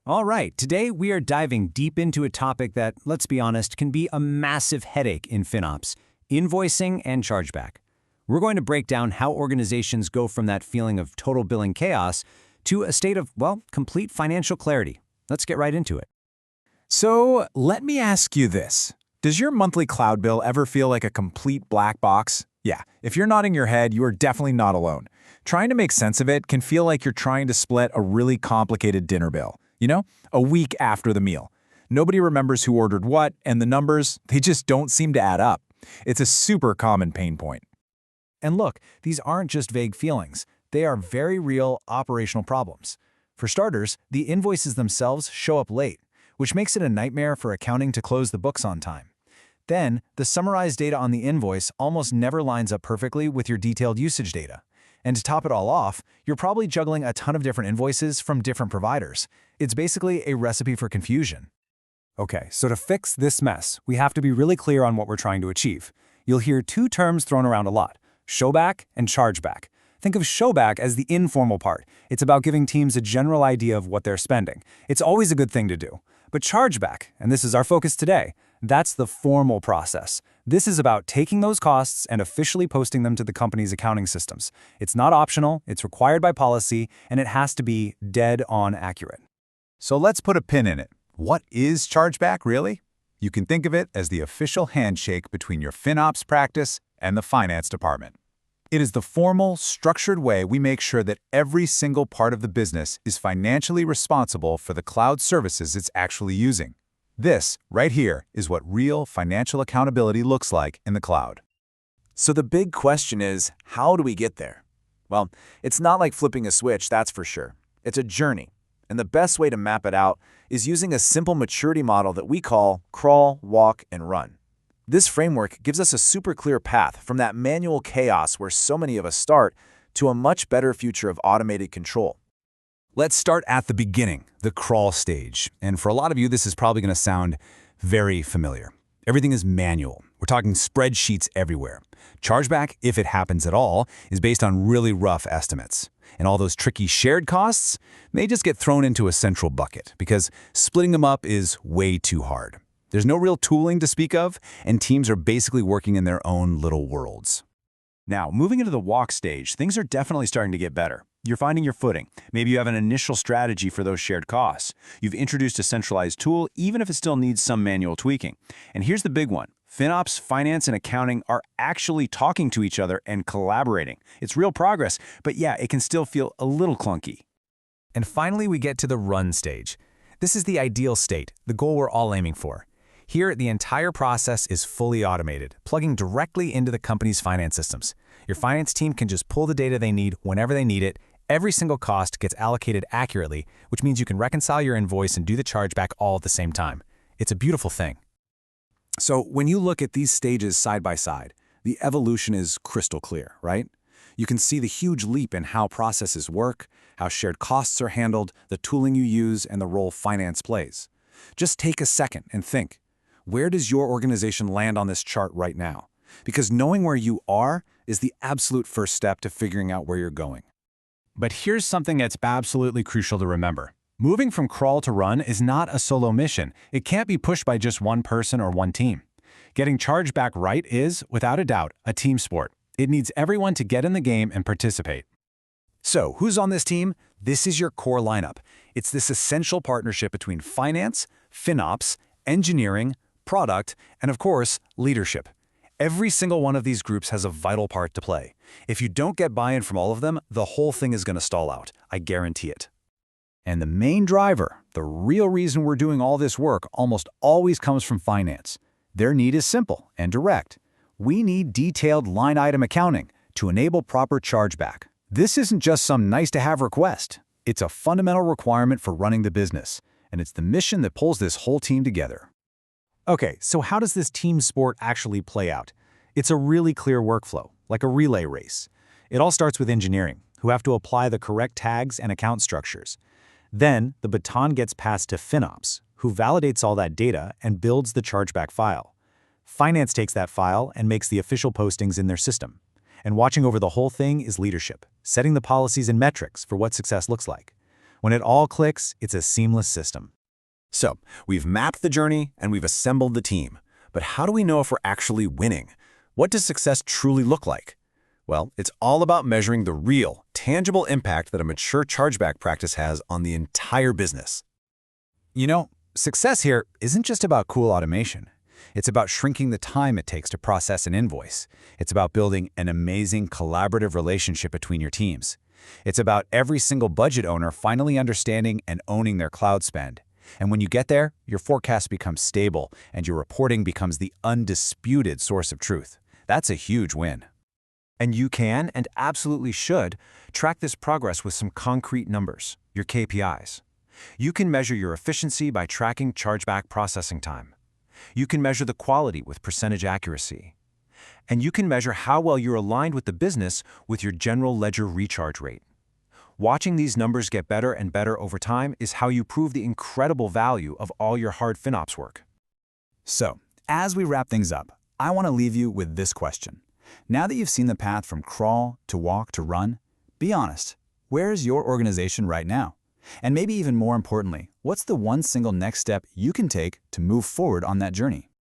All right, today we are diving deep into a topic that, let's be honest, can be a massive headache in FinOps, invoicing and chargeback. We're going to break down how organizations go from that feeling of total billing chaos to a state of, well, complete financial clarity. Let's get right into it. So let me ask you this. Does your monthly cloud bill ever feel like a complete black box? Yeah, if you're nodding your head, you are definitely not alone. Trying to make sense of it can feel like you're trying to split a really complicated dinner bill. A week after the meal. Nobody remembers who ordered what, and the numbers, they just don't seem to add up. It's a super common pain point. And look, these aren't just vague feelings. They are very real operational problems. For starters, the invoices themselves show up late, which makes it a nightmare for accounting to close the books on time. Then, the summarized data on the invoice almost never lines up perfectly with your detailed usage data. And to top it all off, you're probably juggling a ton of different invoices from different providers. It's basically a recipe for confusion. Okay, so to fix this mess, we have to be really clear on what we're trying to achieve. You'll hear two terms thrown around a lot: showback and chargeback. Think of showback as the informal part. It's about giving teams a general idea of what they're spending. It's always a good thing to do. But chargeback, and this is our focus today, that's the formal process. This is about taking those costs and officially posting them to the company's accounting systems. It's not optional, it's required by policy, and it has to be dead-on accurate. So let's put a pin in it. What is chargeback, really? You can think of it as the official handshake between your FinOps practice and the finance department. It is the formal, structured way we make sure that every single part of the business is financially responsible for the cloud services it's actually using. This, right here, is what real financial accountability looks like in the cloud. So the big question is, how do we get there? Well, it's not like flipping a switch, that's for sure. It's a journey. And the best way to map it out is using a simple maturity model that we call crawl, walk, and run. This framework gives us a super clear path from that manual chaos where so many of us start to a much better future of automated control. Let's start at the beginning, the crawl stage. And for a lot of you, this is probably going to sound very familiar. Everything is manual. We're talking spreadsheets everywhere. Chargeback, if it happens at all, is based on really rough estimates. And all those tricky shared costs may just get thrown into a central bucket because splitting them up is way too hard. There's no real tooling to speak of, and teams are basically working in their own little worlds. Now, moving into the walk stage, things are definitely starting to get better. You're finding your footing. Maybe you have an initial strategy for those shared costs. You've introduced a centralized tool, even if it still needs some manual tweaking. And here's the big one. FinOps, finance, and accounting are actually talking to each other and collaborating. It's real progress, but yeah, it can still feel a little clunky. And finally, we get to the run stage. This is the ideal state, the goal we're all aiming for. Here, the entire process is fully automated, plugging directly into the company's finance systems. Your finance team can just pull the data they need whenever they need it. Every single cost gets allocated accurately, which means you can reconcile your invoice and do the chargeback all at the same time. It's a beautiful thing. So when you look at these stages side by side, the evolution is crystal clear, right? You can see the huge leap in how processes work, how shared costs are handled, the tooling you use, and the role finance plays. Just take a second and think. Where does your organization land on this chart right now? Because knowing where you are is the absolute first step to figuring out where you're going. But here's something that's absolutely crucial to remember. Moving from crawl to run is not a solo mission. It can't be pushed by just one person or one team. Getting chargeback right is, without a doubt, a team sport. It needs everyone to get in the game and participate. So, who's on this team? This is your core lineup. It's this essential partnership between finance, FinOps, engineering, product, and of course, leadership. Every single one of these groups has a vital part to play. If you don't get buy-in from all of them, the whole thing is going to stall out. I guarantee it. And the main driver, the real reason we're doing all this work, almost always comes from finance. Their need is simple and direct. We need detailed line item accounting to enable proper chargeback. This isn't just some nice-to-have request. It's a fundamental requirement for running the business, and it's the mission that pulls this whole team together. Okay, so how does this team sport actually play out? It's a really clear workflow, like a relay race. It all starts with engineering, who have to apply the correct tags and account structures. Then, the baton gets passed to FinOps, who validates all that data and builds the chargeback file. Finance takes that file and makes the official postings in their system. And watching over the whole thing is leadership, setting the policies and metrics for what success looks like. When it all clicks, it's a seamless system. So, we've mapped the journey and we've assembled the team. But how do we know if we're actually winning? What does success truly look like? Well, it's all about measuring the real, tangible impact that a mature chargeback practice has on the entire business. You know, success here isn't just about cool automation. It's about shrinking the time it takes to process an invoice. It's about building an amazing collaborative relationship between your teams. It's about every single budget owner finally understanding and owning their cloud spend. And when you get there, your forecast becomes stable and your reporting becomes the undisputed source of truth. That's a huge win. And you can, and absolutely should, track this progress with some concrete numbers, your KPIs. You can measure your efficiency by tracking chargeback processing time. You can measure the quality with percentage accuracy. And you can measure how well you're aligned with the business with your general ledger recharge rate. Watching these numbers get better and better over time is how you prove the incredible value of all your hard FinOps work. So, as we wrap things up, I want to leave you with this question. Now that you've seen the path from crawl to walk to run, be honest, where's your organization right now? And maybe even more importantly, what's the one single next step you can take to move forward on that journey?